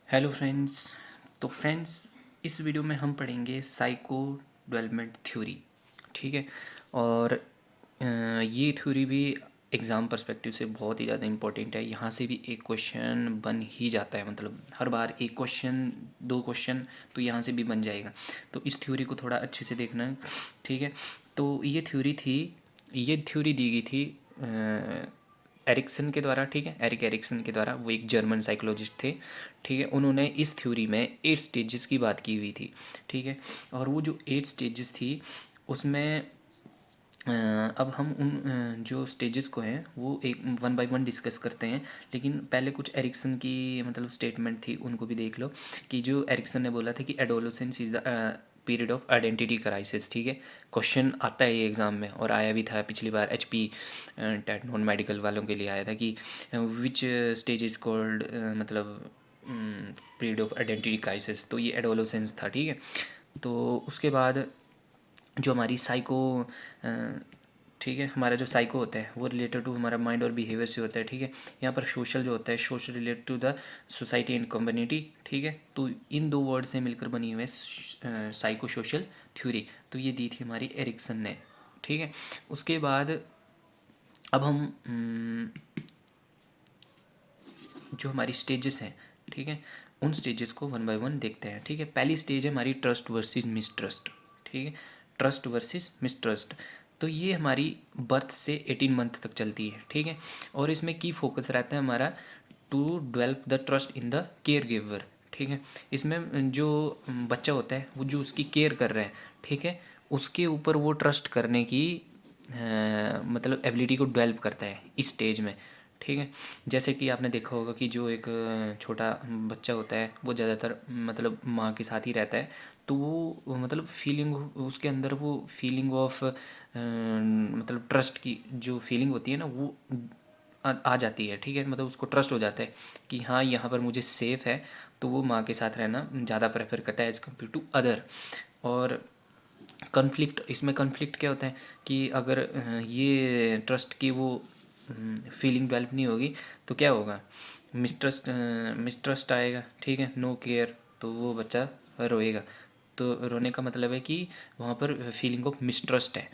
Hello friends. तो friends, इस video में हम पढ़ेंगे साइको डेवलपमेंट थ्योरी। ठीक है। और ये थ्योरी भी एग्ज़ाम पर्सपेक्टिव से बहुत ही ज़्यादा इम्पोर्टेंट है। यहाँ से भी एक क्वेश्चन बन ही जाता है, मतलब हर बार एक क्वेश्चन, दो क्वेश्चन तो यहाँ से भी बन जाएगा। तो इस थ्योरी को थोड़ा अच्छे से देखना है। ठीक है। तो ये थ्योरी दी गई थी एरिक्सन के द्वारा। ठीक है, एरिक एरिक्सन के द्वारा। वो एक जर्मन साइकोलॉजिस्ट थे। ठीक है। उन्होंने इस थ्योरी में 8 स्टेजेस की बात की हुई थी। ठीक है। और वो जो 8 स्टेजेस थी उसमें अब हम उन जो स्टेजेस को हैं वो एक वन बाय वन डिस्कस करते हैं। लेकिन पहले कुछ एरिक्सन की मतलब स्टेटमेंट थी, उनको भी देख लो। कि जो एरिक्सन ने बोला था कि adolescence is the period of identity crisis. ठीक है। क्वेश्चन आता है ये एग्ज़ाम में, और आया भी था पिछली बार HP टेट नॉन मेडिकल वालों के लिए आया था कि विच स्टेज इज़ कॉल्ड मतलब पीरियड ऑफ आइडेंटिटी क्राइसिस। तो ये एडोलोसेंस था। ठीक है। तो उसके बाद जो हमारी साइको ठीक है, हमारा जो साइको होता है वो रिलेटेड टू हमारा माइंड और बिहेवियर से होता है। ठीक है। यहाँ पर सोशल जो होता है, social related to the society and community. ठीक है। तो इन दो वर्ड से मिलकर बनी हुई है साइको सोशल थ्योरी। तो ये दी थी हमारी एरिक्सन ने। ठीक है। उसके बाद अब हम जो हमारी स्टेजेस हैं, ठीक है, उन स्टेजेस को वन बाय वन देखते हैं। ठीक है। पहली स्टेज है हमारी ट्रस्ट वर्सेस मिसट्रस्ट। ठीक है। Trust versus mistrust. तो ये हमारी बर्थ से 18 मंथ तक चलती है। ठीक है। और इसमें की फोकस रहता है हमारा to develop the trust in the care giver. ठीक है। इसमें जो बच्चा होता है वो जो उसकी केयर कर रहा है, ठीक है, उसके ऊपर वो ट्रस्ट करने की मतलब एबिलिटी को डेवलप करता है इस स्टेज में। ठीक है। जैसे कि आपने देखा होगा कि जो एक छोटा बच्चा होता है वो ज़्यादातर मतलब माँ के साथ ही रहता है। तो वो मतलब फीलिंग उसके अंदर वो फीलिंग ऑफ मतलब ट्रस्ट की जो फीलिंग होती है ना वो आ जाती है। ठीक है। मतलब उसको ट्रस्ट हो जाता है कि हाँ यहाँ पर मुझे सेफ़ है। तो वो माँ के साथ रहना ज़्यादा प्रेफर करता है एज़ कम्पेयर टू अदर। और कन्फ्लिक्ट, इसमें कन्फ्लिक्ट क्या होता है कि अगर ये ट्रस्ट की वो फीलिंग डेवलप नहीं होगी तो क्या होगा, मिसट्रस्ट मिसट्रस्ट आएगा। ठीक है। नो केयर, तो वो बच्चा रोएगा। तो रोने का मतलब है कि वहाँ पर फीलिंग ऑफ मिसट्रस्ट है।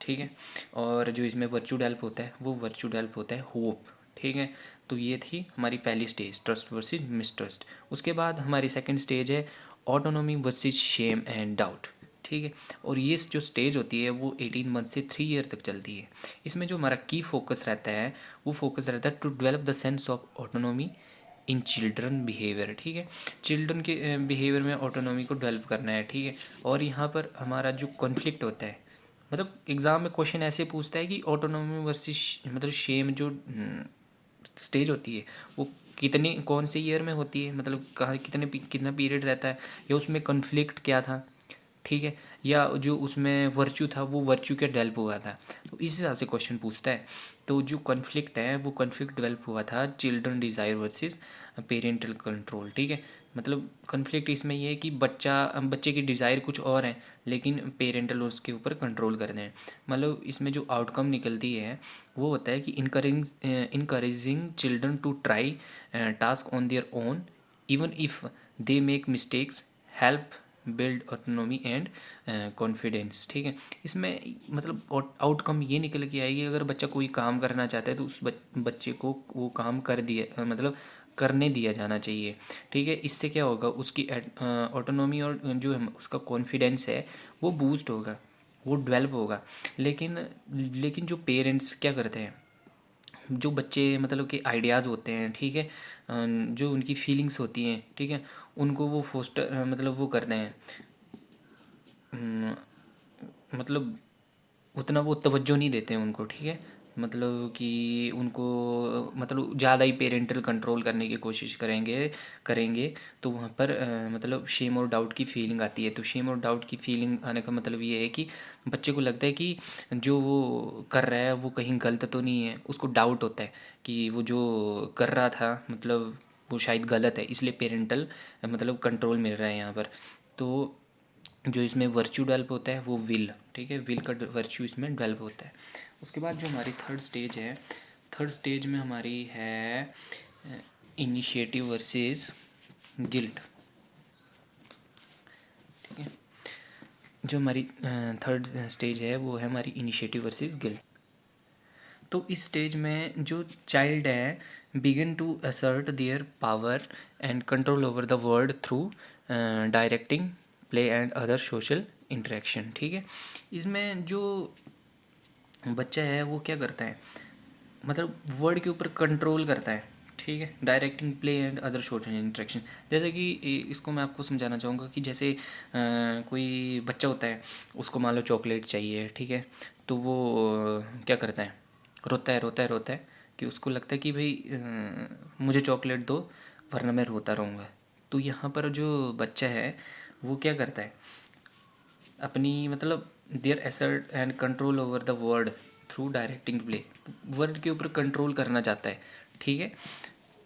ठीक है। और जो इसमें वर्चू डेवलप होता है वो वर्चू डेवलप होता है होप। ठीक है। तो ये थी हमारी पहली स्टेज, ट्रस्ट वर्सेस मिसट्रस्ट। उसके बाद हमारी सेकंड स्टेज है autonomy versus shame and doubt. ठीक है। और ये जो स्टेज होती है वो 18 मंथ से 3 ईयर तक चलती है। इसमें जो हमारा की फोकस रहता है वो फोकस रहता है to develop the sense of autonomy in children behaviour. ठीक है। चिल्ड्रन के बिहेवियर में ऑटोनॉमी को डेवलप करना है। ठीक है। और यहाँ पर हमारा जो कॉन्फ्लिक्ट होता है, मतलब एग्ज़ाम में क्वेश्चन ऐसे पूछता है कि ऑटोनॉमी वर्सेस मतलब शेम जो स्टेज होती है वो कितने कौन से ईयर में होती है, मतलब कहाँ कितना पीरियड रहता है, या उसमें कॉन्फ्लिक्ट क्या था। ठीक है। या जो उसमें वर्च्यू था वो वर्च्यू क्या डेवलप हुआ था। तो इस हिसाब से क्वेश्चन पूछता है। तो जो कॉन्फ्लिक्ट है वो कॉन्फ्लिक्ट डेवलप हुआ था children desire versus parental control. ठीक है। मतलब कॉन्फ्लिक्ट इसमें ये है कि बच्चे की डिज़ायर कुछ और है लेकिन पेरेंटल उसके ऊपर कंट्रोल कर दें। मतलब इसमें जो आउटकम निकलती है वो होता है कि encouraging children to try task on their own even if they make mistakes help build autonomy and confidence. ठीक है। इसमें मतलब आउटकम ये निकल के आएगी, अगर बच्चा कोई काम करना चाहता है तो उस बच्चे को वो काम कर दिया मतलब करने दिया जाना चाहिए। ठीक है। इससे क्या होगा, उसकी ऑटोनॉमी और जो उसका कॉन्फिडेंस है वो बूस्ट होगा, वो डेवलप होगा। लेकिन लेकिन जो पेरेंट्स क्या करते हैं, जो बच्चे मतलब कि आइडियाज़ होते हैं, ठीक है, जो उनकी फीलिंग्स होती हैं, ठीक है, उनको वो फोस्टर मतलब वो करते हैं, मतलब उतना वो तवज्जो नहीं देते हैं उनको। ठीक है। मतलब कि उनको मतलब ज़्यादा ही पेरेंटल कंट्रोल करने की कोशिश करेंगे। तो वहाँ पर मतलब शेम और डाउट की फीलिंग आती है। तो शेम और डाउट की फीलिंग आने का मतलब ये है कि बच्चे को लगता है कि जो वो कर रहा है वो कहीं गलत तो नहीं है। उसको डाउट होता है कि वो जो कर रहा था मतलब वो शायद गलत है, इसलिए पेरेंटल मतलब कंट्रोल मिल रहा है यहाँ पर। तो जो इसमें वर्च्यू डेवलप होता है वो विल। ठीक है। विल का वर्च्यू इसमें डेवलप होता है। उसके बाद जो हमारी थर्ड स्टेज है, थर्ड स्टेज में हमारी है इनिशिएटिव वर्सेस गिल्ट। ठीक है, जो हमारी थर्ड स्टेज है वो है हमारी इनिशिएटिव वर्सेस गिल्ट। तो इस स्टेज में जो चाइल्ड है begin to assert their power and control over the world through directing play and other social interaction. ठीक है, इसमें जो बच्चा है वो क्या करता है, मतलब वर्ड के ऊपर कंट्रोल करता है। ठीक है, directing play and other social interaction. जैसे कि इसको मैं आपको समझाना चाहूँगा कि जैसे कोई बच्चा होता है, उसको मान लो चॉकलेट चाहिए। ठीक है, तो वो क्या करता है, रोता है रोता है रोता है, कि उसको लगता है कि भाई मुझे चॉकलेट दो वरना मैं रोता रहूँगा। तो यहाँ पर जो बच्चा है वो क्या करता है, अपनी मतलब their assert and control over the word through directing play, word के ऊपर कंट्रोल करना चाहता है। ठीक है,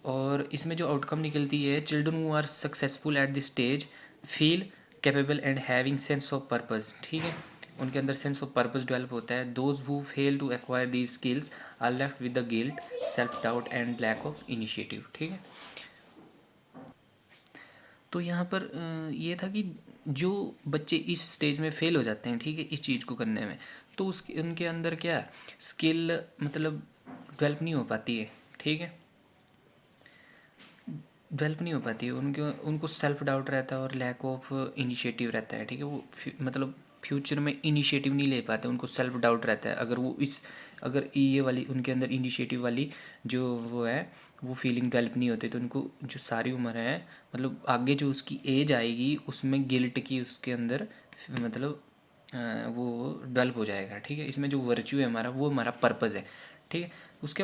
और इसमें जो आउटकम निकलती है, children who are successful at this stage feel capable and having sense of purpose. ठीक है, उनके अंदर सेंस ऑफ पर्पस डेवलप होता है। Those who fail to acquire these skills are left with the guilt, self doubt and lack of initiative. ठीक है, तो यहाँ पर ये था कि जो बच्चे इस स्टेज में फ़ेल हो जाते हैं, ठीक है, इस चीज़ को करने में, तो उसके उनके अंदर क्या स्किल मतलब डेवलप नहीं हो पाती है। ठीक है, डेवलप नहीं हो पाती है, उनके उनको सेल्फ डाउट रहता है और लैक ऑफ इनिशिएटिव रहता है। ठीक है, वो मतलब फ्यूचर में इनिशिएटिव नहीं ले पाते, उनको सेल्फ डाउट रहता है। अगर वो इस अगर ये वाली उनके अंदर इनिशिएटिव वाली जो वो है वो फीलिंग डेवलप नहीं होती, तो उनको जो सारी उम्र है मतलब आगे जो उसकी एज आएगी उसमें गिल्ट की उसके अंदर मतलब वो डेवलप हो जाएगा। ठीक है, इसमें जो वर्च्यू है हमारा वो हमारा पर्पज़ है। ठीक है, उसके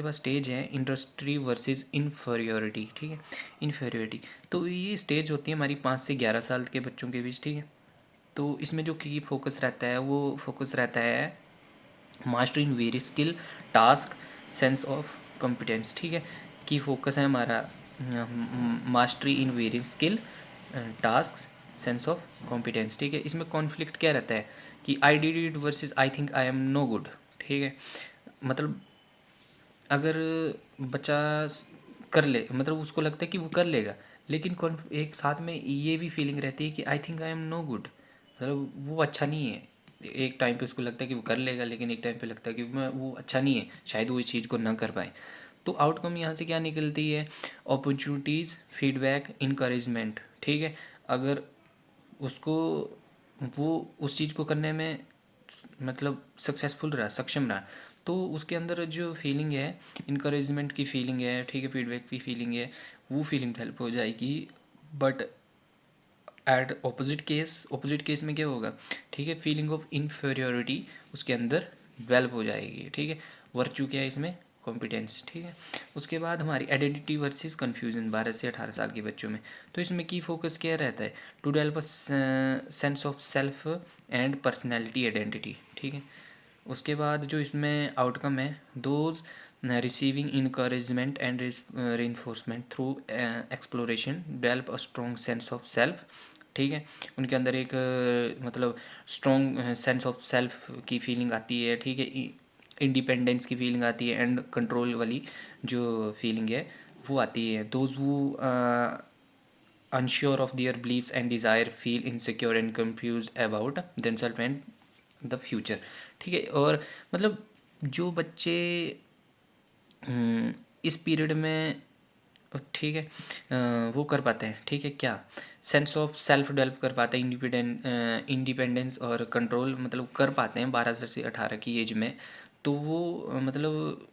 बाद स्टेज है इंडस्ट्री वर्सेस इन्फीरियोरिटी। ठीक है, इन्फीरियोरिटी, तो ये स्टेज होती है हमारी 5 से 11 साल के बच्चों के बीच। ठीक है, तो इसमें जो की फोकस रहता है वो फोकस रहता है master in various skill task sense of competence. ठीक है, की फोकस है हमारा mastery in various skill task sense of competence. ठीक है, इसमें कॉन्फ्लिक्ट क्या रहता है कि I did it versus I think I am no good. ठीक है, मतलब अगर बच्चा कर ले मतलब उसको लगता है कि वो कर लेगा, लेकिन एक साथ में ये भी फीलिंग रहती है कि I think I am no good, मतलब वो अच्छा नहीं है। एक टाइम पे उसको लगता है कि वो कर लेगा, लेकिन एक टाइम पे लगता है कि मैं वो अच्छा नहीं है, शायद वो इस चीज़ को ना कर पाए। तो आउटकम यहाँ से क्या निकलती है, अपॉर्चुनिटीज़ फीडबैक इनकरेजमेंट। ठीक है, अगर उसको वो उस चीज़ को करने में मतलब सक्सेसफुल रहा, सक्षम रहा, तो उसके अंदर जो फीलिंग है इनकरेजमेंट की फीलिंग है, ठीक है, फीडबैक की फीलिंग है, वो फीलिंग हेल्प हो जाएगी। बट एट ऑपोजिट केस में क्या होगा, ठीक है, फीलिंग ऑफ इन्फीरियोरिटी उसके अंदर डेवलप हो जाएगी। ठीक है, वर्चू क्या है इसमें, कॉम्पिटेंस। ठीक है, उसके बाद हमारी आइडेंटिटी वर्सेस कन्फ्यूजन 12 से 18 साल के बच्चों में, तो इसमें की फोकस क्या रहता है, to develop sense of self and personality identity. ठीक है, उसके बाद जो इसमें आउटकम है, those receiving encouragement and reinforcement through exploration develop a strong sense of self. ठीक है, उनके अंदर एक मतलब स्ट्रॉन्ग सेंस ऑफ सेल्फ की फीलिंग आती है। ठीक है, इंडिपेंडेंस की फीलिंग आती है एंड कंट्रोल वाली जो फीलिंग है वो आती है। Those who unsure of their beliefs and desire feel insecure and confused about themselves and the future। ठीक है, और मतलब जो बच्चे इस पीरियड में, ठीक है, वो कर पाते हैं। ठीक है, क्या सेंस ऑफ सेल्फ डेवलप कर पाते हैं, इंडिपेंडेंस और कंट्रोल मतलब कर पाते हैं 12 से 18 की एज में, तो वो मतलब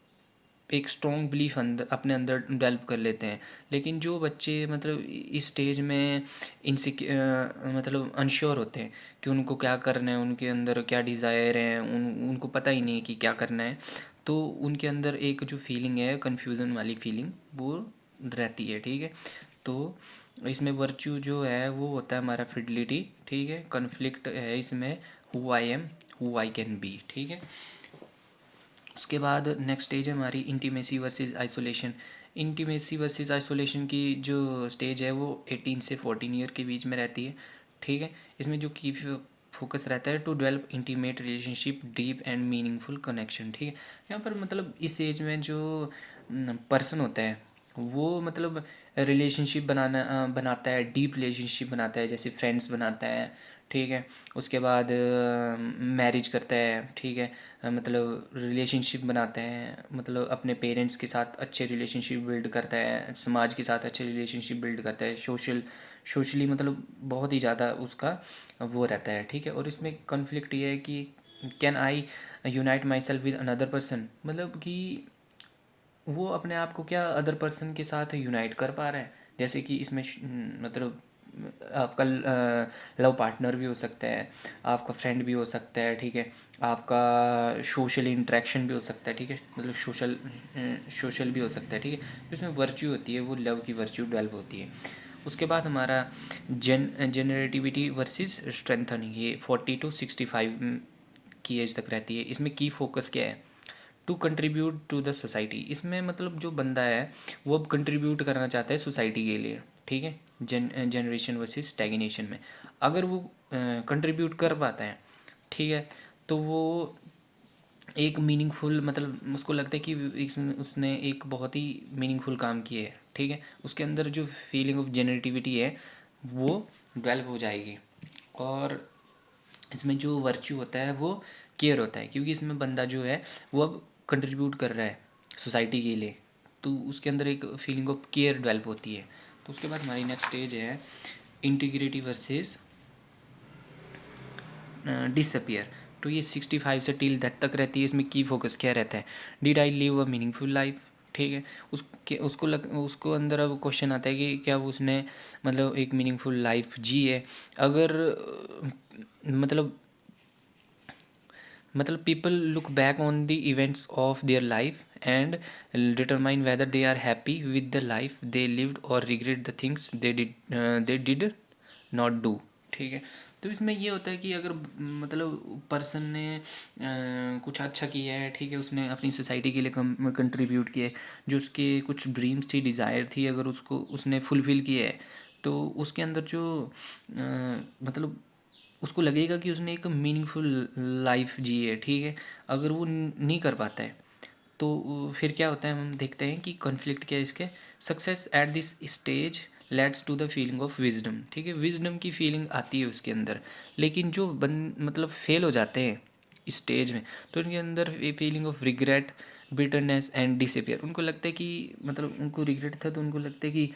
एक स्ट्रॉन्ग बिलीफ अंदर अपने अंदर डेवलप कर लेते हैं। लेकिन जो बच्चे मतलब इस स्टेज में मतलब अनश्योर होते हैं कि उनको क्या करना है, उनके अंदर क्या डिज़ायर है, उनको पता ही नहीं है कि क्या करना है, तो उनके अंदर एक जो फीलिंग है कन्फ्यूज़न वाली फीलिंग वो रहती है। ठीक है, तो इसमें वर्च्यू जो है वो होता है हमारा फिडलिटी। ठीक है, कन्फ्लिक्ट है इसमें who I am, who I can be. ठीक है, उसके बाद नेक्स्ट स्टेज है हमारी intimacy versus isolation. Intimacy versus isolation की जो स्टेज है वो 18 से 14 ईयर के बीच में रहती है। ठीक है, इसमें जो की फोकस रहता है to develop intimate relationship deep and meaningful connection. ठीक है, यहाँ पर मतलब इस एज में जो पर्सन होता है वो मतलब रिलेशनशिप बनाता है, डीप रिलेशनशिप बनाता है, जैसे फ्रेंड्स बनाता है, ठीक है। उसके बाद मैरिज करता है, ठीक है। मतलब रिलेशनशिप बनाते हैं, मतलब अपने पेरेंट्स के साथ अच्छे रिलेशनशिप बिल्ड करता है, समाज के साथ अच्छे रिलेशनशिप बिल्ड करता है, सोशली मतलब बहुत ही ज़्यादा उसका वो रहता है, ठीक है। और इसमें कॉन्फ्लिक्ट ये है कि can I unite my self with another person, मतलब कि वो अपने आप को क्या अदर पर्सन के साथ यूनाइट कर पा रहा है। जैसे कि इसमें मतलब आपका लव पार्टनर भी हो सकता है, आपका फ्रेंड भी हो सकता है, ठीक है। आपका सोशल इंटरेक्शन भी हो सकता है, ठीक है, मतलब सोशल भी हो सकता है, ठीक है। तो इसमें वर्च्यू होती है, वो लव की वर्च्यू डेवलप होती है। उसके बाद हमारा जेनरेटिविटी वर्सेस स्ट्रेंथनिंग, ये 40 to 65 की एज तक रहती है। इसमें की फोकस क्या है, to contribute to the society. इसमें मतलब जो बंदा है वो अब कंट्रीब्यूट करना चाहता है सोसाइटी के लिए, ठीक है। जनरेशन वर्सेस स्टैग्नेशन में अगर वो कंट्रीब्यूट कर पाता है, ठीक है, तो वो एक मीनिंगफुल, मतलब उसको लगता है कि उसने एक बहुत ही मीनिंगफुल काम किया है, ठीक है। उसके अंदर जो फीलिंग ऑफ जेनरेटिविटी है वो डेवलप हो जाएगी। और इसमें जो वर्च्यू होता है वो केयर होता है, क्योंकि इसमें बंदा जो है वो अब कंट्रीब्यूट कर रहा है सोसाइटी के लिए, तो उसके अंदर एक फीलिंग ऑफ केयर डेवलप होती है। तो उसके बाद हमारी नेक्स्ट स्टेज है इंटीग्रिटी वर्सेस डिसअपियर। तो ये 65 से टिल दैट तक रहती है। इसमें की फोकस क्या रहता है, did I live a meaningful life, ठीक है। उसको अंदर अब क्वेश्चन आता है कि क्या उसने मतलब एक मीनिंगफुल लाइफ जी है। अगर मतलब people look back on the events of their life and determine whether they are happy with the life they lived और regret the things they did not do, ठीक है। तो इसमें ये होता है कि अगर मतलब पर्सन ने कुछ अच्छा किया है, ठीक है, उसने अपनी सोसाइटी के लिए कंट्रीब्यूट किया है, जो उसके कुछ ड्रीम्स थी, डिज़ायर थी, अगर उसको उसने फुलफ़िल किया है, तो उसके अंदर जो मतलब उसको लगेगा कि उसने एक मीनिंगफुल लाइफ जी है, ठीक है। अगर वो नहीं कर पाता है तो फिर क्या होता है, हम देखते हैं कि कॉन्फ्लिक्ट क्या है इसके। Success at this stage leads to the feeling of wisdom, ठीक है, विजडम की फीलिंग आती है उसके अंदर। लेकिन जो मतलब फेल हो जाते हैं स्टेज में, तो उनके अंदर ये feeling of regret, bitterness and disappear. उनको लगता है कि मतलब उनको रिग्रेट था, तो उनको लगता है कि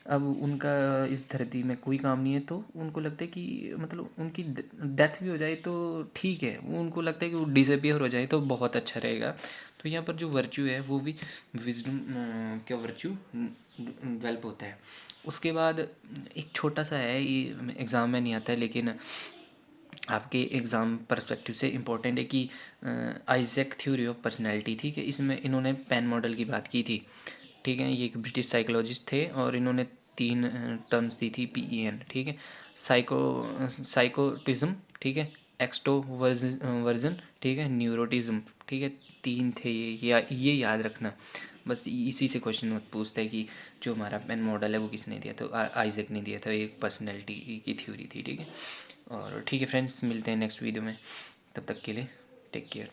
अब उनका इस धरती में कोई काम नहीं है, तो उनको लगता है कि मतलब उनकी डेथ भी हो जाए तो ठीक है, वो उनको लगता है कि वो डिसअपियर हो जाए तो बहुत अच्छा रहेगा। तो यहाँ पर जो वर्च्यू है वो भी विजडम का वर्च्यू डेवलप होता है। उसके बाद एक छोटा सा है, ये एग्ज़ाम में नहीं आता है लेकिन आपके एग्ज़ाम पर्सपेक्टिव से इम्पोर्टेंट है कि आइजैक थ्योरी ऑफ पर्सनैलिटी, ठीक है। इसमें इन्होंने पेन मॉडल की बात की थी, ठीक है। ये एक ब्रिटिश साइकोलॉजिस्ट थे और इन्होंने 3 टर्म्स दी थी, PEN, ठीक है। साइकोटिज्म, ठीक है, एक्सट्रोवर्जन, ठीक है, न्यूरोटिज्म, ठीक है। 3 थे ये याद रखना। बस इसी से क्वेश्चन पूछता है कि जो हमारा पेन मॉडल है वो किसने दिया, तो आइजैक ने दिया था, एक पर्सनैलिटी की थ्योरी थी, ठीक है। और ठीक है फ्रेंड्स, मिलते हैं नेक्स्ट वीडियो में, तब तक के लिए टेक केयर।